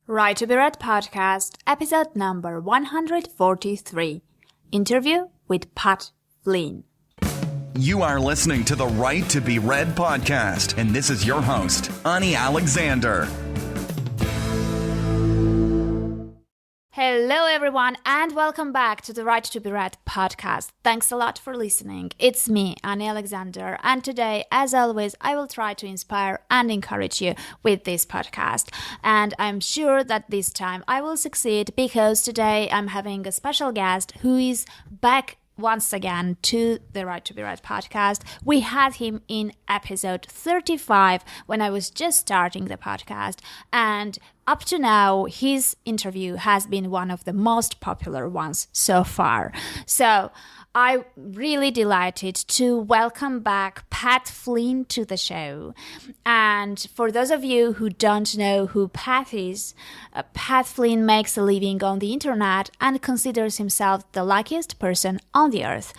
Right to be Read podcast, episode number 143. Interview with Pat Flynn. You are listening to the Right to be Read podcast, and this is your host, Ani Alexander. Hello everyone and welcome back to the Right to be Read podcast. Thanks a lot for listening. It's me, Ani Alexander, and today, as always, I will try to inspire and encourage you with this podcast. And I'm sure that this time I will succeed because today I'm having a special guest who is back once again to the Right to be Read podcast. We had him in episode 35 when I was just starting the podcast, and up to now, his interview has been one of the most popular ones so far. So I'm really delighted to welcome back Pat Flynn to the show. And for those of you who don't know who Pat is, Pat Flynn makes a living on the internet and considers himself the luckiest person on the earth.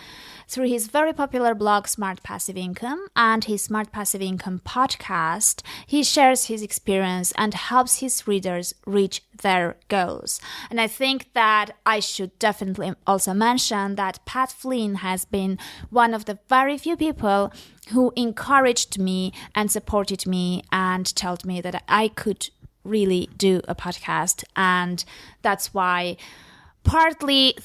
Through his very popular blog, Smart Passive Income, and his Smart Passive Income podcast, he shares his experience and helps his readers reach their goals. And I think that I should definitely also mention that Pat Flynn has been one of the very few people who encouraged me and supported me and told me that I could really do a podcast. And that's why, partly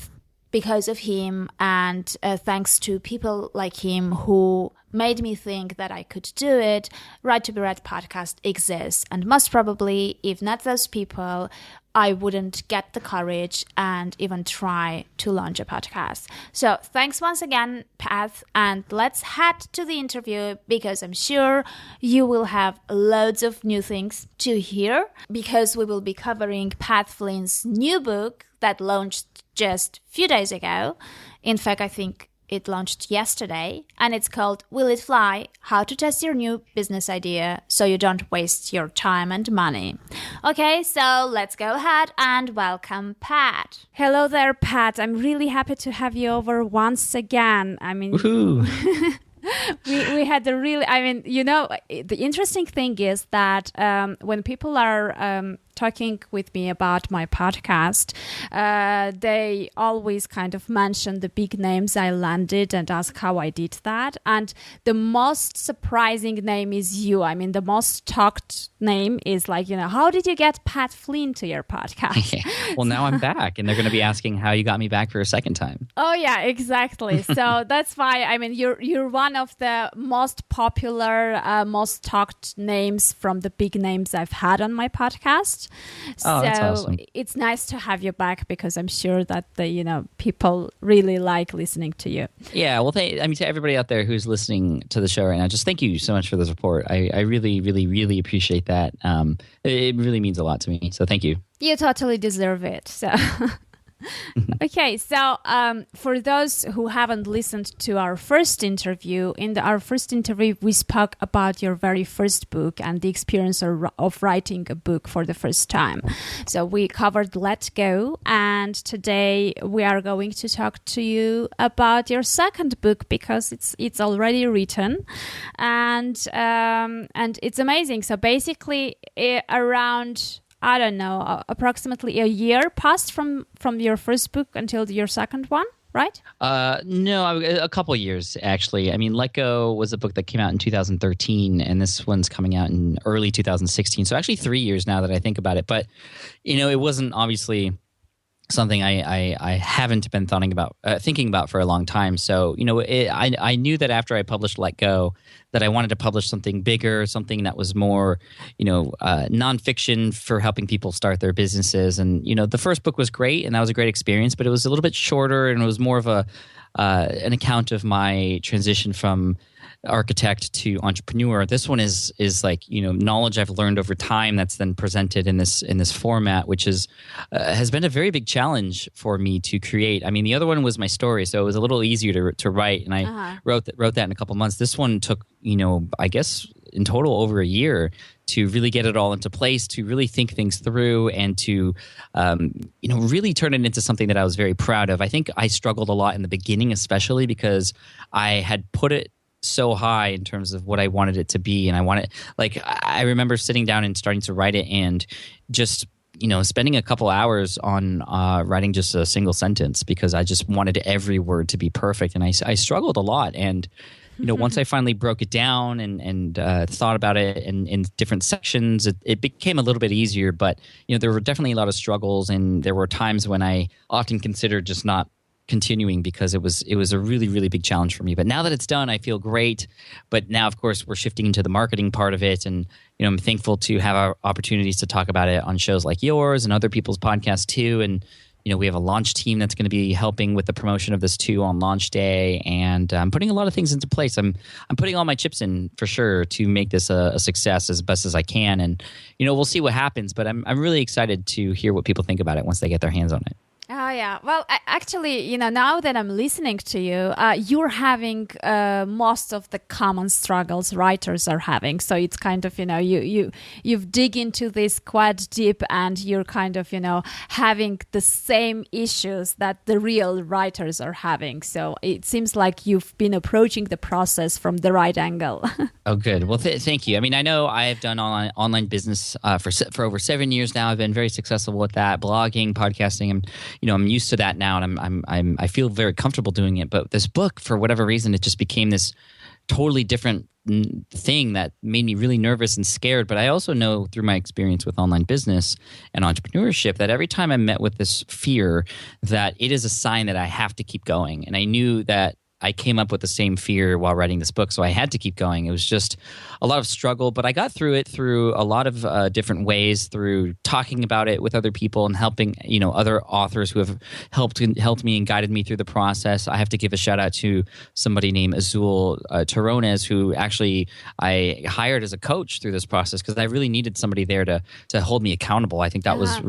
because of him and thanks to people like him who made me think that I could do it, Right to be Read podcast exists. And most probably, if not those people, I wouldn't get the courage and even try to launch a podcast. So thanks once again, Pat, and let's head to the interview because I'm sure you will have loads of new things to hear because we will be covering Pat Flynn's new book that launched just a few days ago. In fact, I think it launched yesterday, and it's called Will It Fly? How to Test Your New Business Idea So You Don't Waste Your Time and Money. Okay, so let's go ahead and welcome Pat. Hello there, Pat. I'm really happy to have you over once again. I mean, woohoo. we had a really, the interesting thing is that when people are talking with me about my podcast, they always kind of mention the big names I landed and ask how I did that. And the most surprising name is you. I mean, the most talked name is like, how did you get Pat Flynn to your podcast? Well, now I'm back, and they're going to be asking how you got me back for a second time. Oh, yeah, exactly. So that's why, I mean, you're one of the most popular, most talked names from the big names I've had on my podcast. Oh, that's awesome. It's nice to have you back because I'm sure that the people really like listening to you. Yeah, well, to everybody out there who's listening to the show right now, just thank you so much for the support. I really, really, really appreciate that. It really means a lot to me. So thank you. You totally deserve it. So. Okay, so for those who haven't listened to our first interview, our first interview we spoke about your very first book and the experience of writing a book for the first time. So we covered Let Go, and today we are going to talk to you about your second book because it's already written, and it's amazing. So basically, around, I don't know, approximately a year passed from your first book until your second one, right? No, a couple years, actually. I mean, Let Go was a book that came out in 2013, and this one's coming out in early 2016. So actually 3 years now that I think about it. But, it wasn't obviously something I haven't been thinking about for a long time. So, I knew that after I published Let Go, that I wanted to publish something bigger, something that was more, nonfiction for helping people start their businesses. And, the first book was great, and that was a great experience, but it was a little bit shorter, and it was more of an account of my transition from architect to entrepreneur. This one is like, knowledge I've learned over time that's then presented in this format, which has been a very big challenge for me to create. I mean, the other one was my story, so it was a little easier to write, and I wrote that in a couple months. This one took, I guess in total over a year to really get it all into place, to really think things through, and to really turn it into something that I was very proud of. I think I struggled a lot in the beginning, especially because I had put it so high in terms of what I wanted it to be. And I remember sitting down and starting to write it and just spending a couple hours on writing just a single sentence because I just wanted every word to be perfect. And I struggled a lot. And, once I finally broke it down and thought about it in different sections, it became a little bit easier. But, there were definitely a lot of struggles. And there were times when I often considered just not continuing because it was a really, really big challenge for me. But now that it's done, I feel great. But now, of course, we're shifting into the marketing part of it. And, I'm thankful to have our opportunities to talk about it on shows like yours and other people's podcasts too. And, we have a launch team that's going to be helping with the promotion of this too on launch day. And I'm putting a lot of things into place. I'm putting all my chips in for sure to make this a success as best as I can. And, we'll see what happens. But I'm really excited to hear what people think about it once they get their hands on it. Oh, yeah. Well, actually, now that I'm listening to you, you're having most of the common struggles writers are having. So it's kind of, you've dig into this quite deep and you're kind of, having the same issues that the real writers are having. So it seems like you've been approaching the process from the right angle. Oh, good. Well, thank you. I mean, I know I have done online business for over 7 years now. I've been very successful with that, blogging, podcasting. I'm used to that now, and I feel very comfortable doing it. But this book, for whatever reason, it just became this totally different thing that made me really nervous and scared. But I also know through my experience with online business and entrepreneurship that every time I met with this fear, that it is a sign that I have to keep going. And I knew that I came up with the same fear while writing this book, so I had to keep going. It was just a lot of struggle, but I got through it through a lot of different ways, through talking about it with other people and helping, other authors who have helped me and guided me through the process. I have to give a shout out to somebody named Azul Terrones, who actually I hired as a coach through this process because I really needed somebody there to hold me accountable. I think that was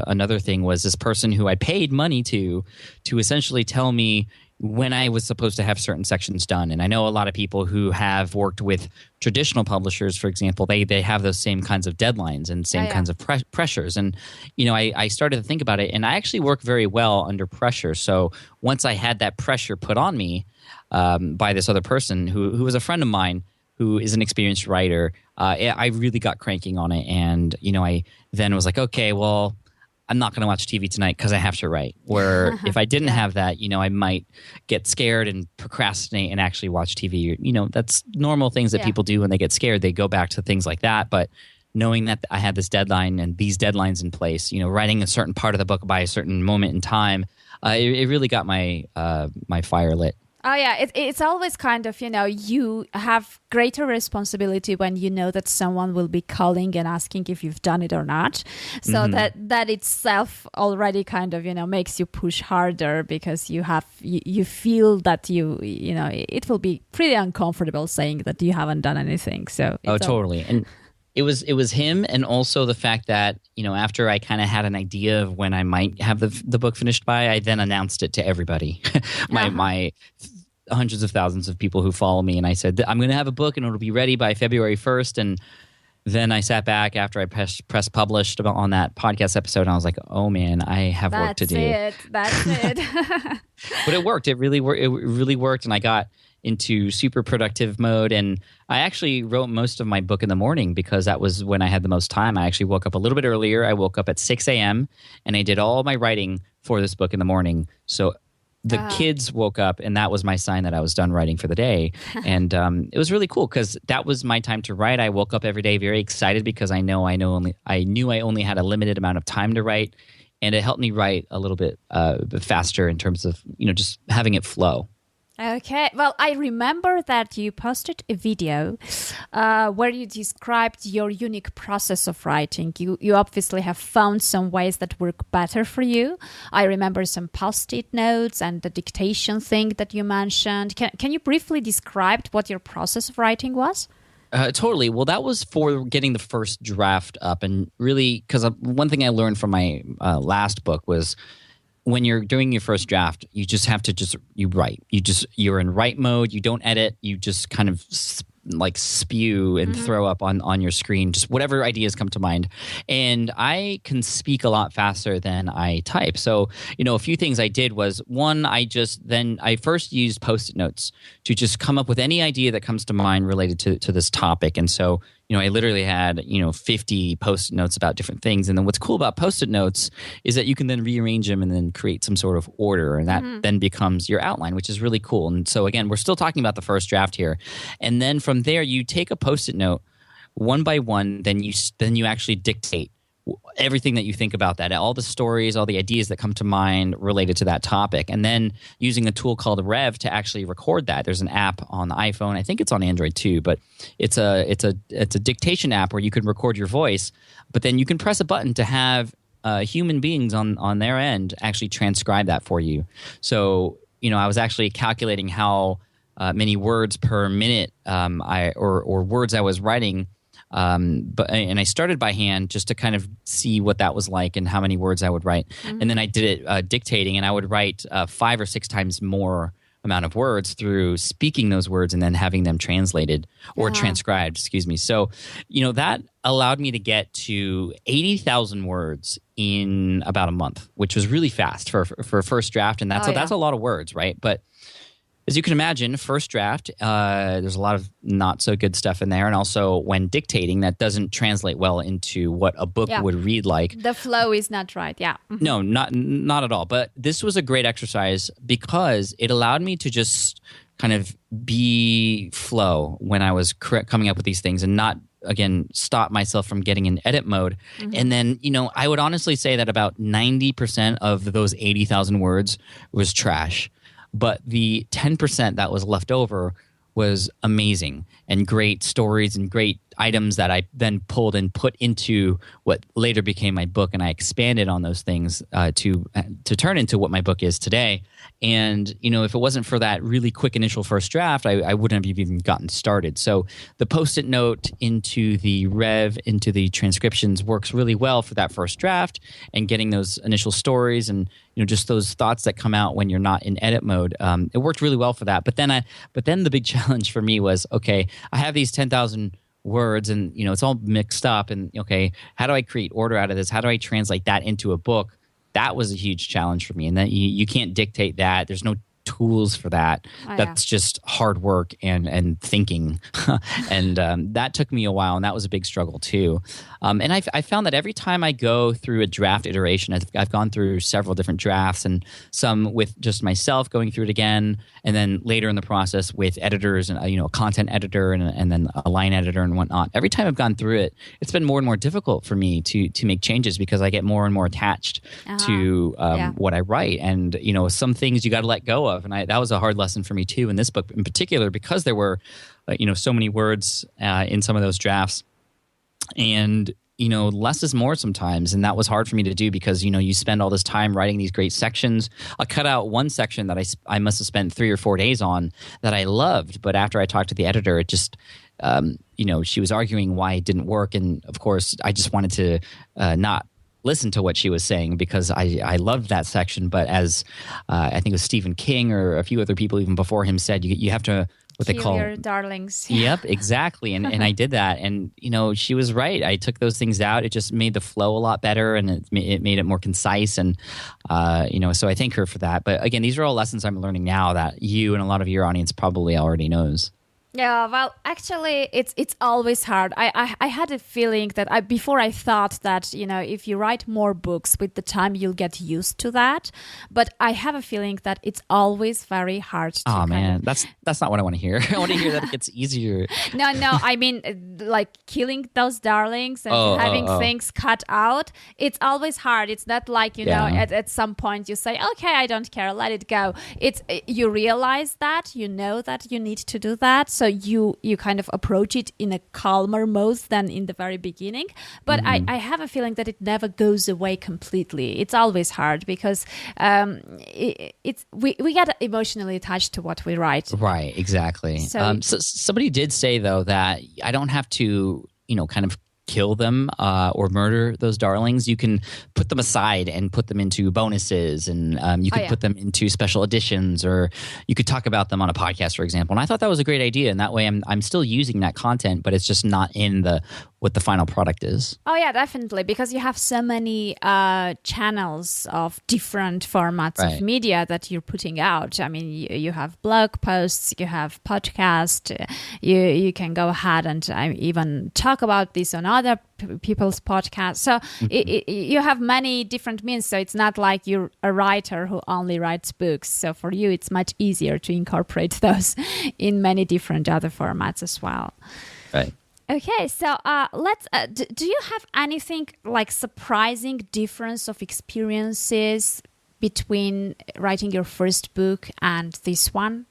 another thing, was this person who I paid money to essentially tell me when I was supposed to have certain sections done. And I know a lot of people who have worked with traditional publishers, for example, they have those same kinds of deadlines and same kinds of pressures. And, I started to think about it, and I actually work very well under pressure. So once I had that pressure put on me by this other person who was a friend of mine, who is an experienced writer, I really got cranking on it. And, I then was like, okay, well, I'm not going to watch TV tonight because I have to write. Where if I didn't have that, I might get scared and procrastinate and actually watch TV. That's normal things that people do when they get scared. They go back to things like that. But knowing that I had this deadline and these deadlines in place, writing a certain part of the book by a certain moment in time, it really got my my fire lit. Oh, yeah. It's always kind of, you have greater responsibility when you know that someone will be calling and asking if you've done it or not. So that itself already kind of, makes you push harder because you feel that it will be pretty uncomfortable saying that you haven't done anything. So totally. And it was him, and also the fact that, after I kind of had an idea of when I might have the book finished by, I then announced it to everybody. My hundreds of thousands of people who follow me, and I said, I'm going to have a book and it'll be ready by February 1st. And then I sat back after I press published on that podcast episode, and I was like, oh man, I have work to do. That's it. But it worked. It really worked, and I got into super productive mode. And I actually wrote most of my book in the morning because that was when I had the most time. I actually woke up a little bit earlier. I woke up at 6 a.m. and I did all my writing for this book in the morning. So the kids woke up, and that was my sign that I was done writing for the day. And it was really cool because that was my time to write. I woke up every day very excited because I knew I only had a limited amount of time to write, and it helped me write a little bit faster in terms of just having it flow. Okay. Well, I remember that you posted a video where you described your unique process of writing. You obviously have found some ways that work better for you. I remember some post-it notes and the dictation thing that you mentioned. Can you briefly describe what your process of writing was? Totally. Well, that was for getting the first draft up. And really, because one thing I learned from my last book was, when you're doing your first draft, you just have to you write. You're in write mode. You don't edit. You just kind of spew and throw up on your screen, just whatever ideas come to mind. And I can speak a lot faster than I type. So, a few things I did was, one, I first used Post-it notes to just come up with any idea that comes to mind related to this topic. And so, I literally had 50 post-it notes about different things. And then what's cool about post-it notes is that you can then rearrange them and then create some sort of order, and that then becomes your outline, which is really cool. And so again, we're still talking about the first draft here, and then from there you take a post-it note one by one, then you actually dictate everything that you think about that, all the stories, all the ideas that come to mind related to that topic, and then using a tool called Rev to actually record that. There's an app on the iPhone. I think it's on Android too, but it's a dictation app where you can record your voice, but then you can press a button to have human beings on their end actually transcribe that for you. So I was actually calculating how many words per minute or words I was writing. And I started by hand just to kind of see what that was like and how many words I would write. And then I did it dictating, and I would write 5 or 6 times more amount of words through speaking those words and then having them translated or transcribed, excuse me. So, that allowed me to get to 80,000 words in about a month, which was really fast for a first draft. And that's a lot of words, right? But as you can imagine, first draft, there's a lot of not so good stuff in there. And also when dictating, that doesn't translate well into what a book would read like. The flow is not right, No, not at all. But this was a great exercise because it allowed me to just kind of be flow when I was coming up with these things and not, again, stop myself from getting in edit mode. And then, I would honestly say that about 90% of those 80,000 words was trash. But the 10% that was left over was amazing and great stories and great items that I then pulled and put into what later became my book, and I expanded on those things to turn into what my book is today. And if it wasn't for that really quick initial first draft, I wouldn't have even gotten started. So the post-it note into the Rev, into the transcriptions works really well for that first draft and getting those initial stories and just those thoughts that come out when you're not in edit mode. It worked really well for that. But then the big challenge for me was, okay, I have these 10,000 words and it's all mixed up, and okay, how do I create order out of this? How do I translate that into a book? That was a huge challenge for me, and then you can't dictate that. There's no tools for that. That's just hard work and thinking. And that took me a while, and that was a big struggle too. And I found that every time I go through a draft iteration, I've gone through several different drafts, and some with just myself going through it again, and then later in the process with editors and a content editor and then a line editor and whatnot. Every time I've gone through it, it's been more and more difficult for me to make changes because I get more and more attached to what I write. And some things you got to let go of. And that was a hard lesson for me too in this book in particular, because there were so many words in some of those drafts, and less is more sometimes, and that was hard for me to do because you spend all this time writing these great sections. I'll cut out one section that I must have spent 3 or 4 days on that I loved, but after I talked to the editor, it just she was arguing why it didn't work, and of course I just wanted to not listen to what she was saying because I loved that section. But as I think it was Stephen King or a few other people even before him said, you have to what Kill they call your darlings. Yep, exactly. And I did that, and she was right. I took those things out. It just made the flow a lot better, and it made it more concise. And so I thank her for that. But again, these are all lessons I'm learning now that you and a lot of your audience probably already knows. Yeah, well, actually, it's always hard. I had a feeling that before I thought that, if you write more books with the time, you'll get used to that. But I have a feeling that it's always very hard to Oh, man, that's not what I want to hear. I want to hear that it gets easier. No, I mean, like killing those darlings and having things cut out. It's always hard. It's not like, at some point you say, okay, I don't care, let it go. You realize that, that you need to do that. So you kind of approach it in a calmer mode than in the very beginning. But I have a feeling that it never goes away completely. It's always hard because we get emotionally attached to what we write. Right, exactly. So somebody did say, though, that I don't have to, kind of kill them or murder those darlings. You can put them aside and put them into bonuses, and you could put them into special editions, or you could talk about them on a podcast, for example. And I thought that was a great idea, and that way I'm still using that content, but it's just not in the what the final product is. Oh yeah, definitely, because you have so many channels of different formats of media that you're putting out. I mean, you have blog posts, you have podcast, you can go ahead and even talk about this on other people's podcasts. So you have many different means. So it's not like you're a writer who only writes books. So for you, it's much easier to incorporate those in many different other formats as well. Right. Okay, so let's. Do you have anything like surprising difference of experiences between writing your first book and this one?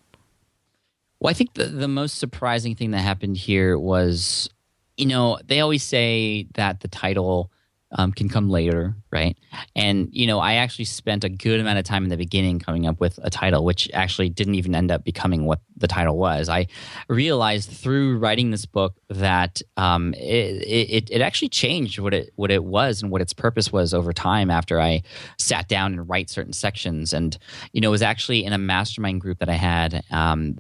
Well, I think the most surprising thing that happened here was, they always say that the title can come later, right? And, I actually spent a good amount of time in the beginning coming up with a title, which actually didn't even end up becoming what the title was. I realized through writing this book that it actually changed what it was and what its purpose was over time after I sat down and write certain sections. And, it was actually in a mastermind group that I had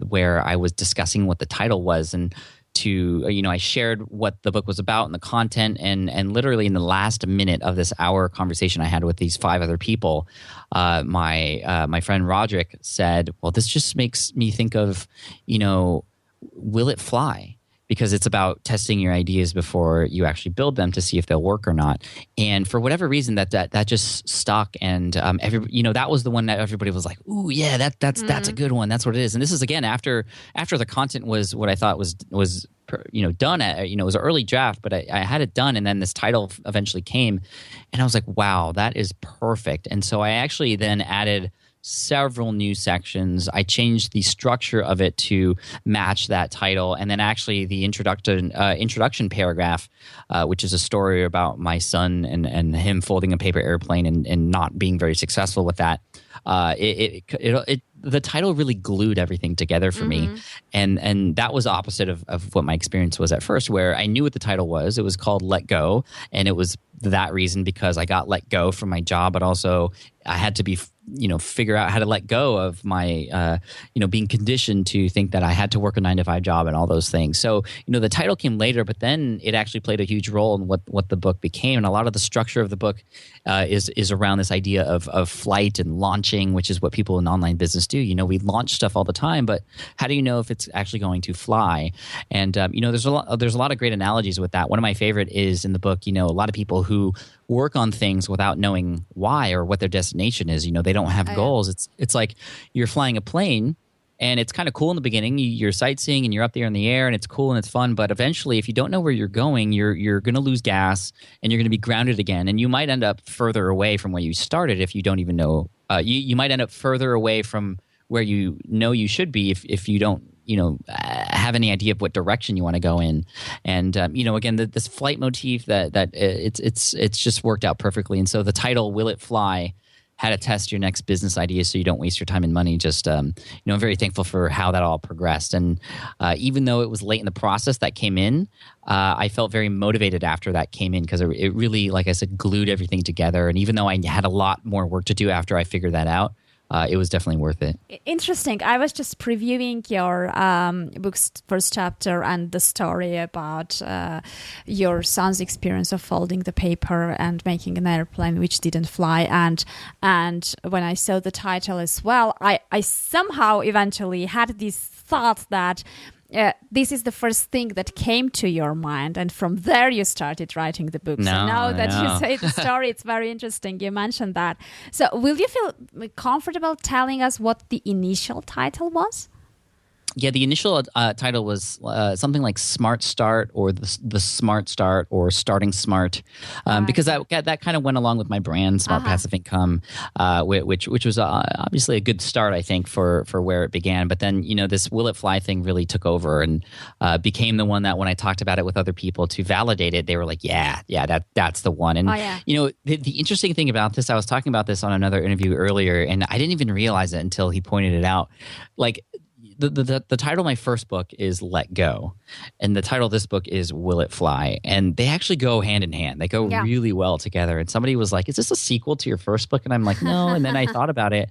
where I was discussing what the title was, and I shared what the book was about and the content, and literally in the last minute of this hour conversation I had with these 5 other people, my friend Roderick said, well, this just makes me think of, will it fly? Because it's about testing your ideas before you actually build them to see if they'll work or not. And for whatever reason, that just stuck. And that was the one that everybody was like, "Ooh, yeah, that's a good one. That's what it is." And this is again after the content was what I thought was done. It was an early draft, but I had it done, and then this title eventually came, and I was like, "Wow, that is perfect." And so I actually then added several new sections. I changed the structure of it to match that title, and then actually the introduction paragraph, which is a story about my son and him folding a paper airplane and not being very successful with that. The title really glued everything together for me, and that was opposite of what my experience was at first, where I knew what the title was. It was called Let Go, and it was that reason because I got let go from my job, but also I had to figure out how to let go of my, being conditioned to think that I had to work a 9-to-5 job and all those things. So, the title came later, but then it actually played a huge role in what the book became. And a lot of the structure of the book is around this idea of flight and launching, which is what people in online business do. We launch stuff all the time, but how do you know if it's actually going to fly? And, there's a lot of great analogies with that. One of my favorite is in the book, a lot of people who work on things without knowing why or what their destination is. They don't have goals. It's like you're flying a plane, and it's kind of cool in the beginning. You're sightseeing and you're up there in the air, and it's cool and it's fun. But eventually, if you don't know where you're going, you're going to lose gas and you're going to be grounded again. And you might end up further away from where you started if you don't even know. You might end up further away from where you know you should be if you don't have any idea of what direction you want to go in. And again, this flight motif that it's just worked out perfectly. And so the title, Will It Fly, how to test your next business idea so you don't waste your time and money. Just I'm very thankful for how that all progressed. And even though it was late in the process that came in, I felt very motivated after that came in, because it really, like I said, glued everything together. And even though I had a lot more work to do after I figured that out, it was definitely worth it. Interesting. I was just previewing your book's first chapter and the story about your son's experience of folding the paper and making an airplane which didn't fly. And when I saw the title as well, I somehow eventually had this thought that this is the first thing that came to your mind, and from there you started writing the book. So now that you say the story, it's very interesting. You mentioned that. So will you feel comfortable telling us what the initial title was? Yeah, the initial title was something like Smart Start, or the Smart Start, or Starting Smart, because that kind of went along with my brand, Smart Passive Income, which was obviously a good start, I think, for where it began. But then, this Will It Fly thing really took over and became the one that when I talked about it with other people to validate it, they were like, yeah, that's the one. And, the interesting thing about this, I was talking about this on another interview earlier, and I didn't even realize it until he pointed it out. Like, the title of my first book is Let Go, and the title of this book is Will It Fly, and they actually go hand in hand. They go really well together. And somebody was like, is this a sequel to your first book? And I'm like, no. And then I thought about it,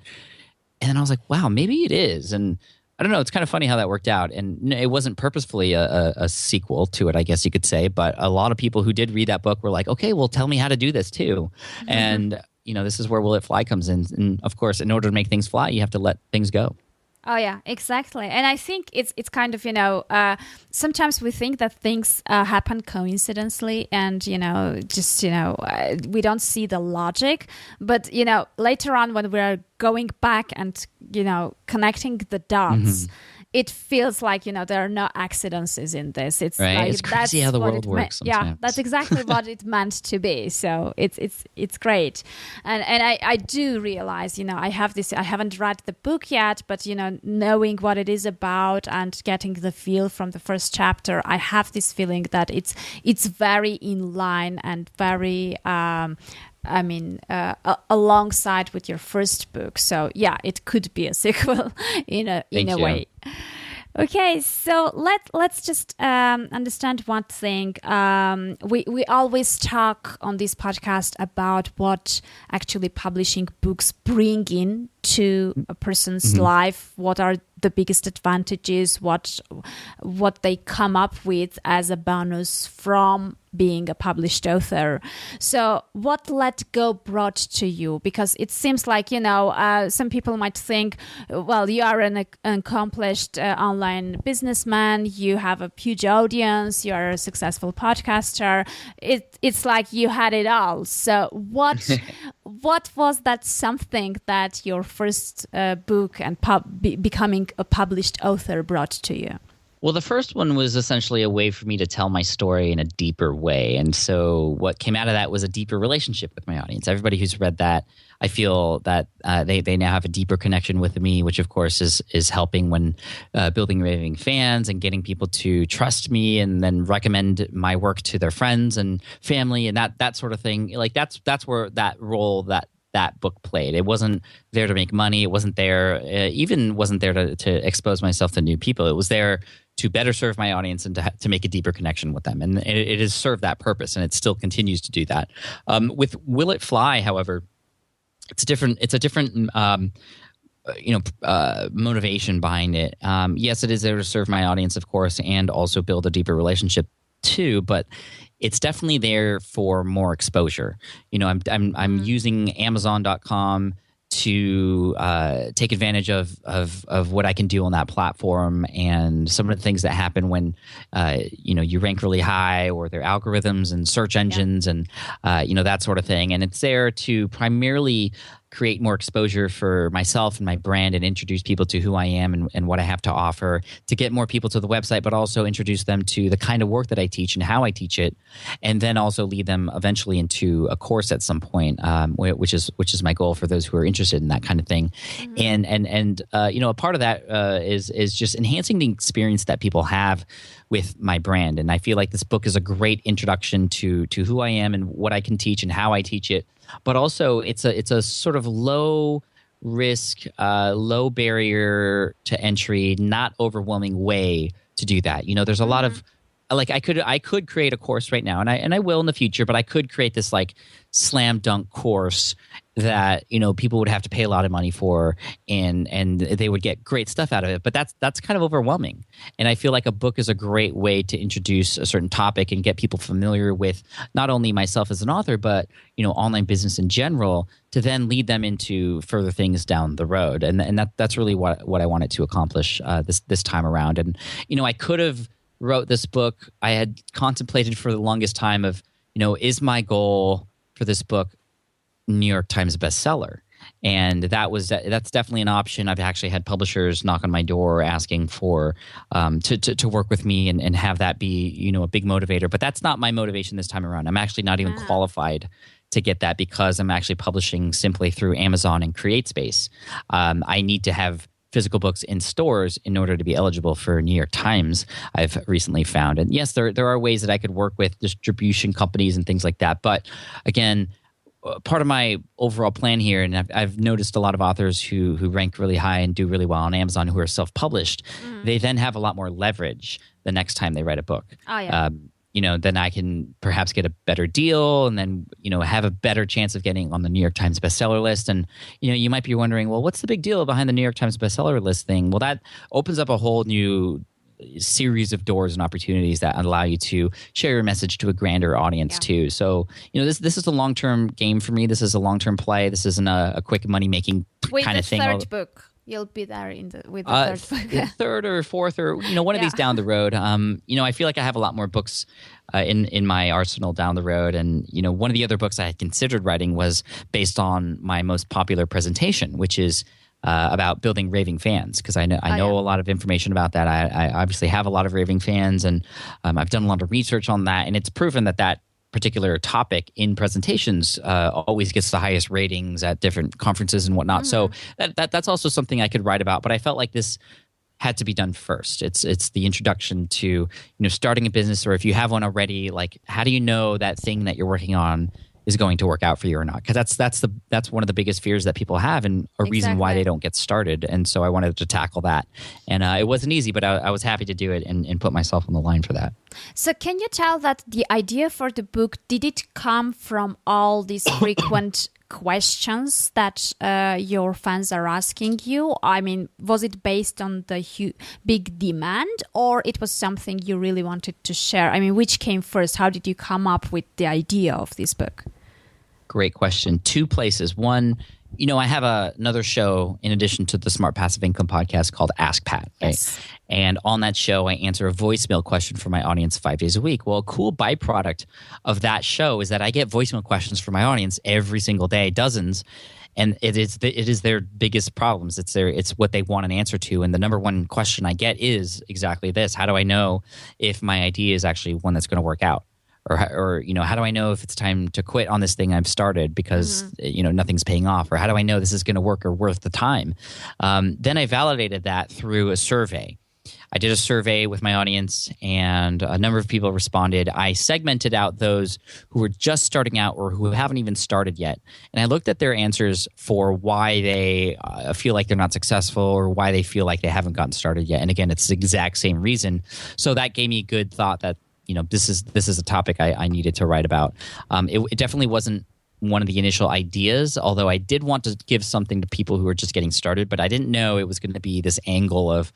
and then I was like, wow, maybe it is. And I don't know. It's kind of funny how that worked out. And it wasn't purposefully a sequel to it, I guess you could say. But a lot of people who did read that book were like, okay, well, tell me how to do this too. And, this is where Will It Fly comes in. And of course, in order to make things fly, you have to let things go. Oh yeah, exactly. And I think it's kind of, sometimes we think that things happen coincidentally and, we don't see the logic. But, later on when we're going back and, connecting the dots, it feels like, there are no accidents in this. It's right. like, it's crazy how the world works sometimes. Yeah, that's exactly what it meant to be. So it's great. And I do realize, I haven't read the book yet, but, knowing what it is about and getting the feel from the first chapter, I have this feeling that it's very in line and very alongside with your first book. So yeah, it could be a sequel in a way. Okay, so let's just understand one thing. We always talk on this podcast about what actually publishing books bring in to a person's life. What are the biggest advantages? What they come up with as a bonus from being a published author. So what Let Go brought to you? Because it seems like, some people might think, well, you are an accomplished online businessman, you have a huge audience, you are a successful podcaster. It's like you had it all. So what was that something that your first book and becoming a published author brought to you? Well, the first one was essentially a way for me to tell my story in a deeper way. And so what came out of that was a deeper relationship with my audience. Everybody who's read that, I feel that they now have a deeper connection with me, which of course is helping when building raving fans and getting people to trust me and then recommend my work to their friends and family and that sort of thing. Like that's where that role that book played. It wasn't there to make money. It wasn't there, wasn't there to expose myself to new people. It was there to better serve my audience and to make a deeper connection with them. And it has served that purpose, and it still continues to do that. With Will It Fly, however, it's a different motivation behind it. Yes, it is there to serve my audience, of course, and also build a deeper relationship too, but it's definitely there for more exposure. I'm using Amazon.com to take advantage of what I can do on that platform and some of the things that happen when you rank really high, or their algorithms and search engines and that sort of thing. And it's there to primarily create more exposure for myself and my brand and introduce people to who I am and what I have to offer, to get more people to the website, but also introduce them to the kind of work that I teach and how I teach it, and then also lead them eventually into a course at some point, which is my goal for those who are interested in that kind of thing. And a part of that is just enhancing the experience that people have with my brand. And I feel like this book is a great introduction to who I am and what I can teach and how I teach it. But also, it's a sort of low risk, low barrier to entry, not overwhelming way to do that. There's a lot of I could create a course right now, and I will in the future. But I could create this like slam dunk course that people would have to pay a lot of money for, and they would get great stuff out of it. But that's kind of overwhelming. And I feel like a book is a great way to introduce a certain topic and get people familiar with not only myself as an author, but online business in general, to then lead them into further things down the road. And that's really what I wanted to accomplish this time around. And I could have wrote this book. I had contemplated for the longest time of is my goal for this book New York Times bestseller? And that's definitely an option. I've actually had publishers knock on my door asking for to work with me and have that be a big motivator. But that's not my motivation this time around. I'm actually not even qualified to get that, because I'm actually publishing simply through Amazon and CreateSpace. I need to have physical books in stores in order to be eligible for New York Times, I've recently found. And yes, there are ways that I could work with distribution companies and things like that. But again, part of my overall plan here, and I've noticed a lot of authors who rank really high and do really well on Amazon who are self-published, they then have a lot more leverage the next time they write a book. Oh, yeah. then I can perhaps get a better deal and then, have a better chance of getting on the New York Times bestseller list. And, you might be wondering, well, what's the big deal behind the New York Times bestseller list thing? Well, that opens up a whole new series of doors and opportunities that allow you to share your message to a grander audience too. So, this is a long-term game for me. This is a long-term play. This isn't a quick money-making kind of thing. With the third book. You'll be there with the third book. Third or fourth or, one of these down the road. I feel like I have a lot more books in my arsenal down the road. And, one of the other books I had considered writing was based on my most popular presentation, which is about building raving fans, because I know a lot of information about that. I obviously have a lot of raving fans, and I've done a lot of research on that. And it's proven that particular topic in presentations always gets the highest ratings at different conferences and whatnot. So that's also something I could write about. But I felt like this had to be done first. It's the introduction to starting a business, or if you have one already, like how do you know that thing that you're working on is going to work out for you or not? Because that's one of the biggest fears that people have, and a reason why they don't get started. And so I wanted to tackle that, and it wasn't easy, but I was happy to do it and put myself on the line for that. So can you tell that the idea for the book, did it come from all these frequent questions that your fans are asking you? I mean, was it based on the big demand, or it was something you really wanted to share? I mean, which came first? How did you come up with the idea of this book? Great question. Two places. One, I have another show in addition to the Smart Passive Income podcast called Ask Pat. Right? Yes. And on that show, I answer a voicemail question for my audience 5 days a week. Well, a cool byproduct of that show is that I get voicemail questions from my audience every single day, dozens. And it is their biggest problems. It's what they want an answer to. And the number one question I get is exactly this: how do I know if my idea is actually one that's going to work out? Or how do I know if it's time to quit on this thing I've started because nothing's paying off? Or how do I know this is going to work or worth the time? Then I validated that through a survey. I did a survey with my audience, and a number of people responded. I segmented out those who were just starting out or who haven't even started yet, and I looked at their answers for why they feel like they're not successful or why they feel like they haven't gotten started yet. And again, it's the exact same reason. So that gave me a good thought that this is a topic I needed to write about. It definitely wasn't one of the initial ideas, although I did want to give something to people who are just getting started, but I didn't know it was going to be this angle of,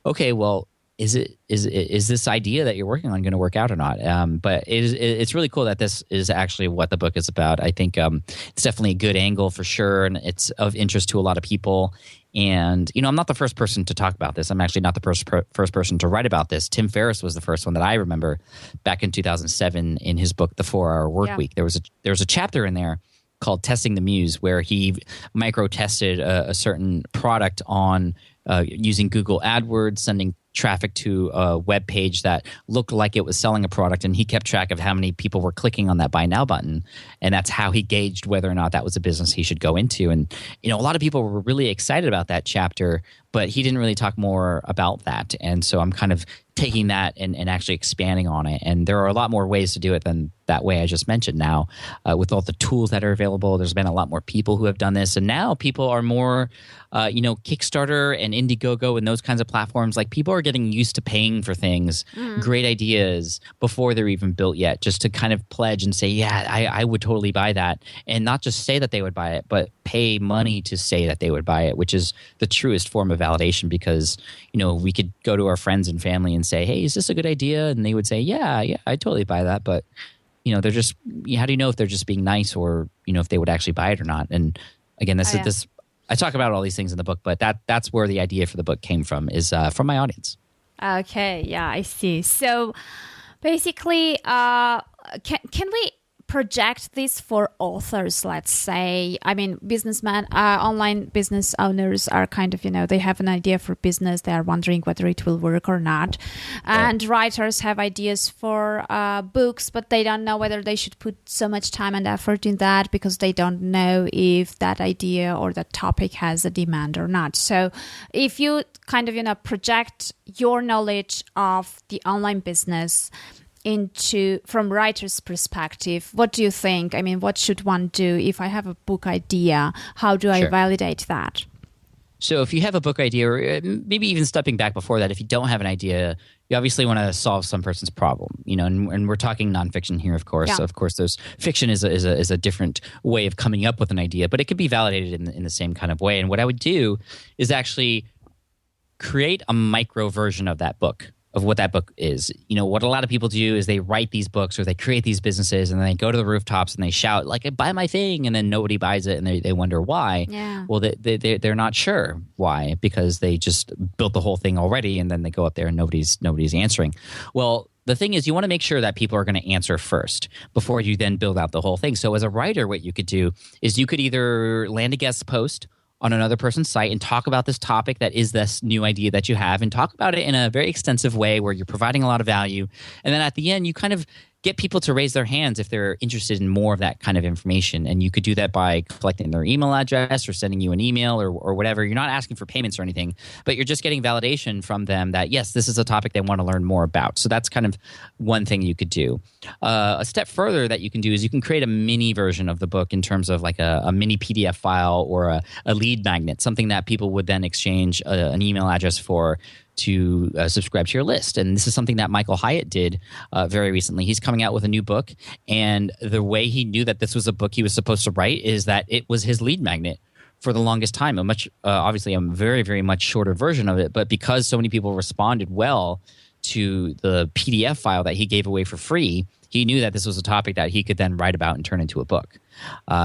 okay, well, is this idea that you're working on going to work out or not? But it's really cool that this is actually what the book is about. I think it's definitely a good angle for sure, and it's of interest to a lot of people. And, I'm not the first person to talk about this. I'm actually not the first person to write about this. Tim Ferriss was the first one that I remember back in 2007 in his book, The 4-Hour Workweek. There was a chapter in there called Testing the Muse, where he micro-tested a certain product on using Google AdWords, sending traffic to a web page that looked like it was selling a product, and he kept track of how many people were clicking on that buy now button, and that's how he gauged whether or not that was a business he should go into. And a lot of people were really excited about that chapter, but he didn't really talk more about that. And so I'm kind of taking that and actually expanding on it. And there are a lot more ways to do it than that way I just mentioned now. With all the tools that are available, there's been a lot more people who have done this. And now people are more, Kickstarter and Indiegogo and those kinds of platforms. Like, people are getting used to paying for things, great ideas, before they're even built yet, just to kind of pledge and say, yeah, I would totally buy that. And not just say that they would buy it, but pay money to say that they would buy it, which is the truest form of validation, because, we could go to our friends and family and say, hey, is this a good idea? And they would say, yeah, I totally buy that. But, they're just, how do you know if they're just being nice or, if they would actually buy it or not? And again, this I talk about all these things in the book, but that's where the idea for the book came from, is from my audience. Okay. Yeah, I see. So basically, can we project this for authors, let's say? I mean, businessmen, online business owners are kind of, they have an idea for business. They are wondering whether it will work or not. And writers have ideas for books, but they don't know whether they should put so much time and effort in that, because they don't know if that idea or that topic has a demand or not. So if you kind of, project your knowledge of the online business from writer's perspective, what do you think? I mean, what should one do if I have a book idea? How do I validate that? So if you have a book idea, or maybe even stepping back before that, if you don't have an idea, you obviously want to solve some person's problem, and we're talking nonfiction here, of course. Yeah. So of course, there's fiction is a different way of coming up with an idea, but it could be validated in the same kind of way. And what I would do is actually create a micro version of that book, of what that book is. What a lot of people do is they write these books or they create these businesses and then they go to the rooftops and they shout, like, buy my thing, and then nobody buys it and they wonder why. Yeah. Well, they're not sure why, because they just built the whole thing already and then they go up there and nobody's answering. Well, the thing is, you want to make sure that people are going to answer first before you then build out the whole thing. So as a writer, what you could do is you could either land a guest post on another person's site and talk about this topic that is this new idea that you have, and talk about it in a very extensive way where you're providing a lot of value. And then at the end, you kind of get people to raise their hands if they're interested in more of that kind of information. And you could do that by collecting their email address or sending you an email or whatever. You're not asking for payments or anything, but you're just getting validation from them that, yes, this is a topic they want to learn more about. So that's kind of one thing you could do. A step further that you can do is you can create a mini version of the book in terms of like a mini PDF file or a lead magnet, something that people would then exchange an email address for to subscribe to your list. And this is something that Michael Hyatt did very recently. He's coming out with a new book, and the way he knew that this was a book he was supposed to write is that it was his lead magnet for the longest time. Obviously a very, very much shorter version of it, but because so many people responded well to the PDF file that he gave away for free, he knew that this was a topic that he could then write about and turn into a book.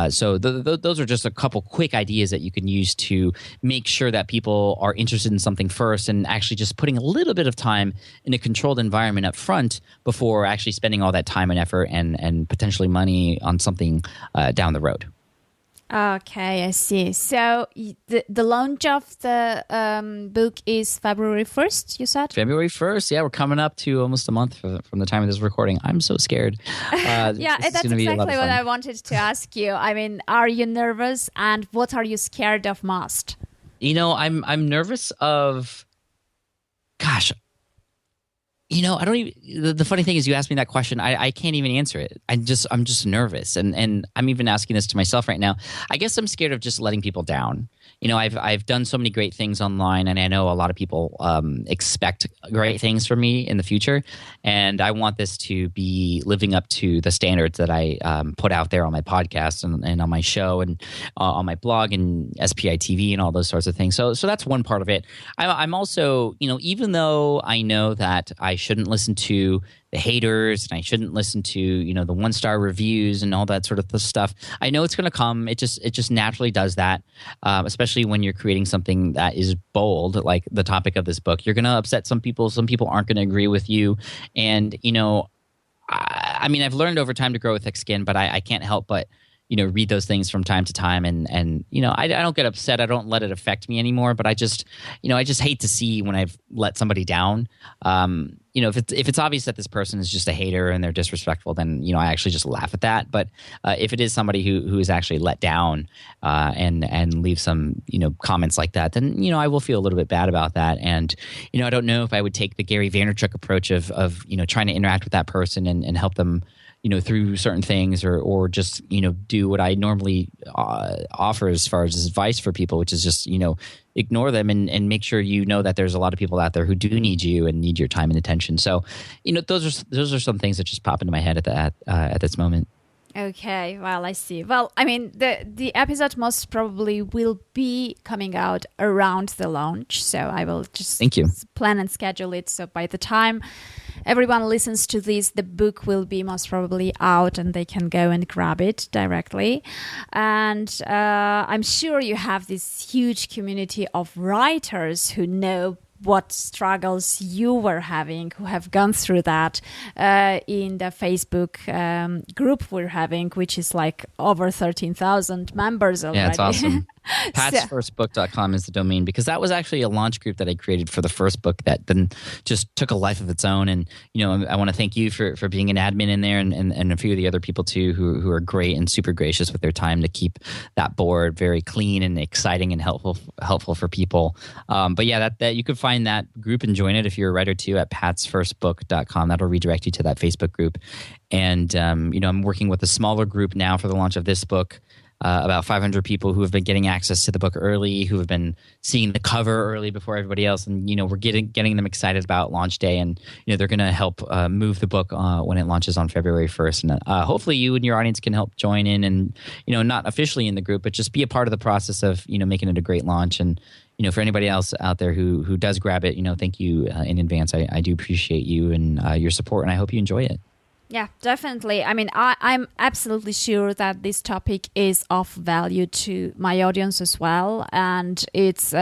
So those are just a couple quick ideas that you can use to make sure that people are interested in something first, and actually just putting a little bit of time in a controlled environment up front before actually spending all that time and effort and potentially money on something down the road. Okay, I see. So the launch of the book is February 1st, you said? February 1st, yeah. We're coming up to almost a month from the time of this recording. I'm so scared. Yeah, that's exactly what I wanted to ask you. I mean, are you nervous, and what are you scared of most? I'm nervous of, gosh, I don't even. The funny thing is, you asked me that question. I can't even answer it. I'm just nervous, and I'm even asking this to myself right now. I guess I'm scared of just letting people down. I've done so many great things online, and I know a lot of people expect great things from me in the future, and I want this to be living up to the standards that I put out there on my podcast and on my show and on my blog and SPI TV and all those sorts of things. So that's one part of it. I'm also, even though I know that I shouldn't listen to the haters and I shouldn't listen to the 1-star reviews and all that sort of stuff, I know it's going to come. It just naturally does that, especially when you're creating something that is bold, like the topic of this book. You're going to upset some people. Some people aren't going to agree with you, and I mean, I've learned over time to grow with thick skin, but I can't help but read those things from time to time, and I don't get upset. I don't let it affect me anymore. But I just hate to see when I've let somebody down. If it's obvious that this person is just a hater and they're disrespectful, then I actually just laugh at that. But if it is somebody who is actually let down and leave some comments like that, then I will feel a little bit bad about that. And I don't know if I would take the Gary Vaynerchuk approach of trying to interact with that person and help them through certain things, or just do what I normally offer as far as advice for people, which is just ignore them and make sure that there's a lot of people out there who do need you and need your time and attention. So those are some things that just pop into my head at this moment. Okay, well, I see. Well, I mean, the episode most probably will be coming out around the launch, so I will just plan and schedule it. So by the time everyone listens to this, the book will be most probably out and they can go and grab it directly. And I'm sure you have this huge community of writers who know what struggles you were having, who have gone through that in the Facebook group we're having, which is like over 13,000 members already. Yeah, it's awesome. PatsFirstBook.com is the domain, because that was actually a launch group that I created for the first book that then just took a life of its own. And I want to thank you for being an admin in there, and a few of the other people too who are great and super gracious with their time to keep that board very clean and exciting and helpful for people. But yeah, that you could find that group and join it if you're a writer too at PatsFirstBook.com. That'll redirect you to that Facebook group. And I'm working with a smaller group now for the launch of this book. about 500 people who have been getting access to the book early, who have been seeing the cover early before everybody else. And, we're getting them excited about launch day. And, they're going to help move the book when it launches on February 1st. And hopefully you and your audience can help join in and, not officially in the group, but just be a part of the process of, making it a great launch. And, for anybody else out there who does grab it, thank you in advance. I do appreciate you and your support, and I hope you enjoy it. Yeah, definitely. I mean, I'm absolutely sure that this topic is of value to my audience as well. And it's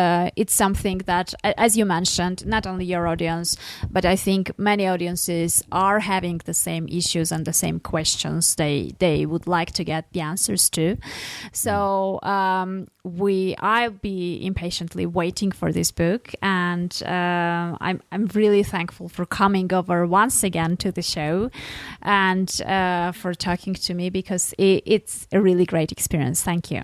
something that, as you mentioned, not only your audience, but I think many audiences are having the same issues and the same questions they would like to get the answers to. So I'll be impatiently waiting for this book, and I'm really thankful for coming over once again to the show and for talking to me, because it's a really great experience. Thank you.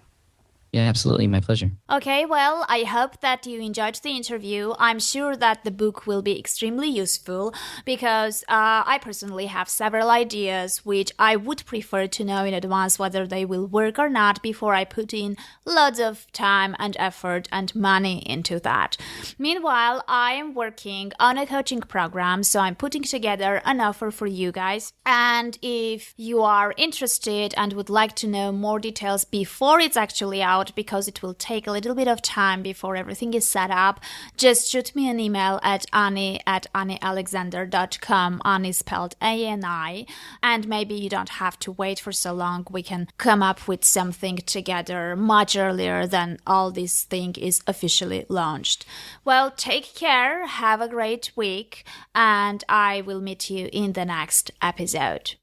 Yeah, absolutely. My pleasure. Okay, well, I hope that you enjoyed the interview. I'm sure that the book will be extremely useful because I personally have several ideas which I would prefer to know in advance whether they will work or not before I put in loads of time and effort and money into that. Meanwhile, I am working on a coaching program, so I'm putting together an offer for you guys. And if you are interested and would like to know more details before it's actually out, because it will take a little bit of time before everything is set up, just shoot me an email at annie@anniealexander.com. Annie spelled ANI, and maybe you don't have to wait for so long. We can come up with something together much earlier than all this thing is officially launched. Well, take care, have a great week, and I will meet you in the next episode.